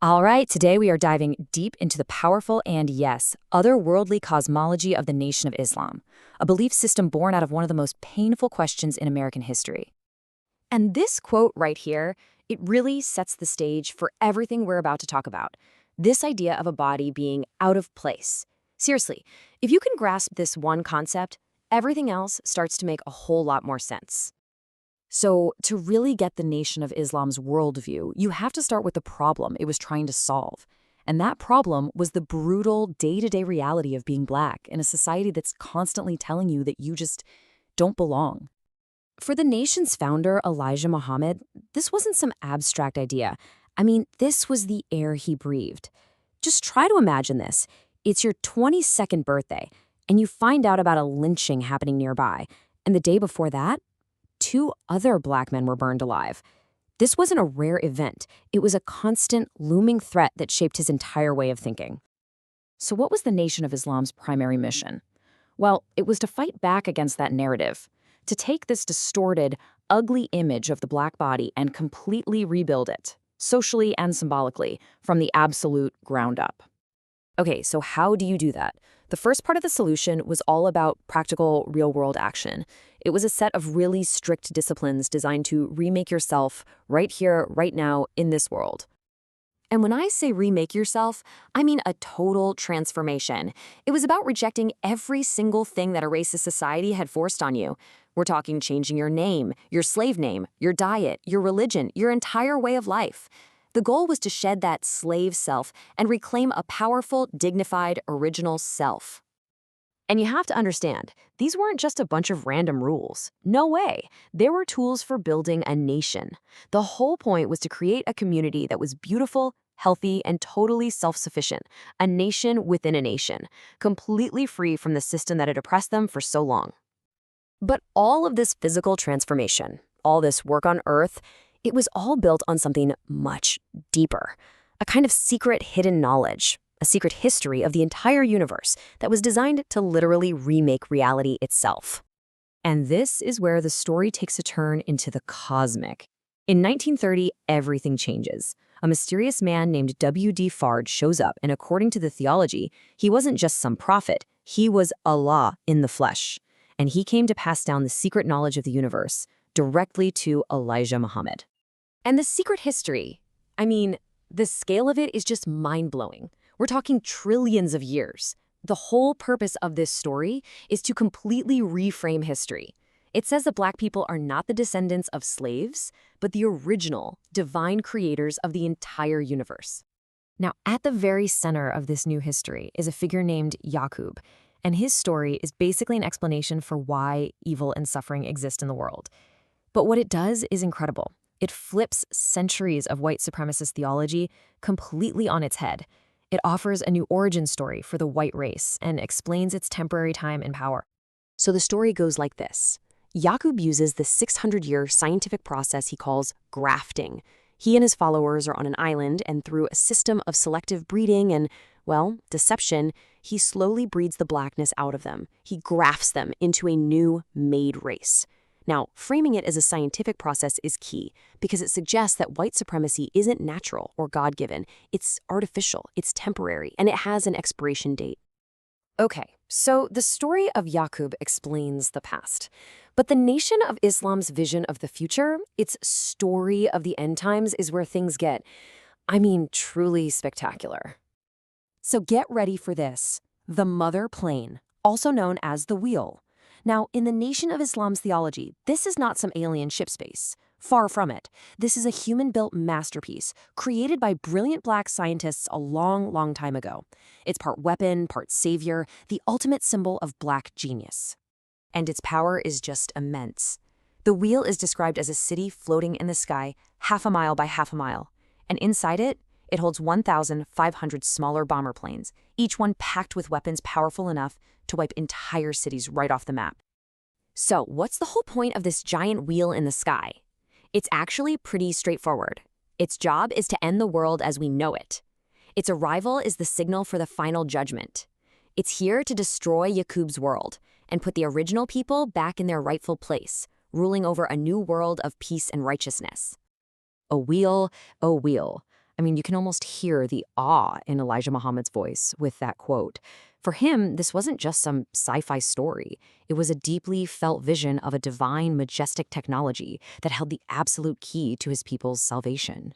All right, today we are diving deep into the powerful and, yes, otherworldly cosmology of the Nation of Islam, a belief system born out of one of the most painful questions in American history. And this quote right here, it really sets the stage for everything we're about to talk about. This idea of a body being out of place. Seriously, if you can grasp this one concept, everything else starts to make a whole lot more sense. So, to really get the Nation of Islam's worldview, you have to start with the problem it was trying to solve. And that problem was the brutal day-to-day reality of being black in a society that's constantly telling you that you just don't belong. For the nation's founder, Elijah Muhammad, this wasn't some abstract idea. I mean, this was the air he breathed. Just try to imagine this. It's your 22nd birthday, and you find out about a lynching happening nearby. And the day before that, two other black men were burned alive. This wasn't a rare event. It was a constant, looming threat that shaped his entire way of thinking. So what was the Nation of Islam's primary mission? Well, it was to fight back against that narrative, to take this distorted, ugly image of the black body and completely rebuild it, socially and symbolically, from the absolute ground up. Okay, so how do you do that? The first part of the solution was all about practical, real-world action. It was a set of really strict disciplines designed to remake yourself right here, right now, in this world. And when I say remake yourself, I mean a total transformation. It was about rejecting every single thing that a racist society had forced on you. We're talking changing your name, your slave name, your diet, your religion, your entire way of life. The goal was to shed that slave self and reclaim a powerful, dignified, original self. And you have to understand, these weren't just a bunch of random rules. No way. They were tools for building a nation. The whole point was to create a community that was beautiful, healthy, and totally self-sufficient. A nation within a nation, completely free from the system that had oppressed them for so long. But all of this physical transformation, all this work on Earth, it was all built on something much deeper, a kind of secret hidden knowledge, a secret history of the entire universe that was designed to literally remake reality itself. And this is where the story takes a turn into the cosmic. In 1930, everything changes. A mysterious man named W.D. Fard shows up, and according to the theology, he wasn't just some prophet, he was Allah in the flesh. And he came to pass down the secret knowledge of the universe directly to Elijah Muhammad. And the secret history, I mean, the scale of it is just mind-blowing. We're talking trillions of years. The whole purpose of this story is to completely reframe history. It says that black people are not the descendants of slaves, but the original, divine creators of the entire universe. Now, at the very center of this new history is a figure named Yaqub, and his story is basically an explanation for why evil and suffering exist in the world. But what it does is incredible. It flips centuries of white supremacist theology completely on its head. It offers a new origin story for the white race and explains its temporary time and power. So the story goes like this. Yaqub uses the 600-year scientific process he calls grafting. He and his followers are on an island, and through a system of selective breeding and, well, deception, he slowly breeds the blackness out of them. He grafts them into a new made race. Now, framing it as a scientific process is key because it suggests that white supremacy isn't natural or God-given. It's artificial, it's temporary, and it has an expiration date. Okay, so the story of Yaqub explains the past. But the Nation of Islam's vision of the future, its story of the end times, is where things get, I mean, truly spectacular. So get ready for this. The mother plane, also known as the wheel. Now, in the Nation of Islam's theology, this is not some alien ship space. Far from it. This is a human-built masterpiece created by brilliant black scientists a long, long time ago. It's part weapon, part savior, the ultimate symbol of black genius. And its power is just immense. The wheel is described as a city floating in the sky, half a mile by half a mile. And inside it, it holds 1,500 smaller bomber planes, each one packed with weapons powerful enough to wipe entire cities right off the map. So, what's the whole point of this giant wheel in the sky? It's actually pretty straightforward. Its job is to end the world as we know it. Its arrival is the signal for the final judgment. It's here to destroy Yaqub's world and put the original people back in their rightful place, ruling over a new world of peace and righteousness. A wheel, I mean, you can almost hear the awe in Elijah Muhammad's voice with that quote. For him, this wasn't just some sci-fi story. It was a deeply felt vision of a divine, majestic technology that held the absolute key to his people's salvation.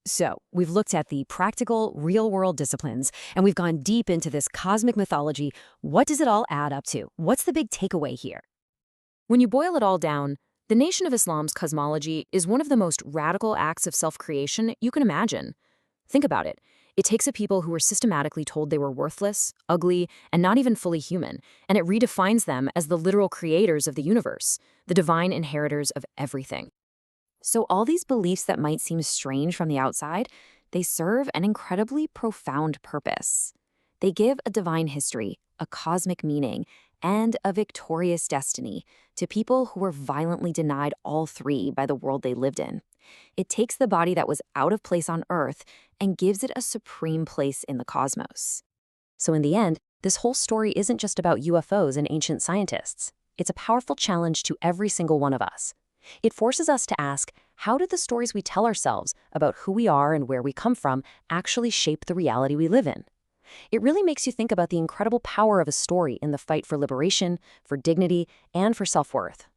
So, we've looked at the practical, real-world disciplines, and we've gone deep into this cosmic mythology. What does it all add up to? What's the big takeaway here? When you boil it all down, the Nation of Islam's cosmology is one of the most radical acts of self-creation you can imagine. Think about it. It takes a people who were systematically told they were worthless, ugly, and not even fully human, and it redefines them as the literal creators of the universe, the divine inheritors of everything. So all these beliefs that might seem strange from the outside, they serve an incredibly profound purpose. They give a divine history, a cosmic meaning, and a victorious destiny to people who were violently denied all three by the world they lived in. It takes the body that was out of place on Earth and gives it a supreme place in the cosmos. So in the end, this whole story isn't just about UFOs and ancient scientists. It's a powerful challenge to every single one of us. It forces us to ask, how do the stories we tell ourselves about who we are and where we come from actually shape the reality we live in? It really makes you think about the incredible power of a story in the fight for liberation, for dignity, and for self-worth.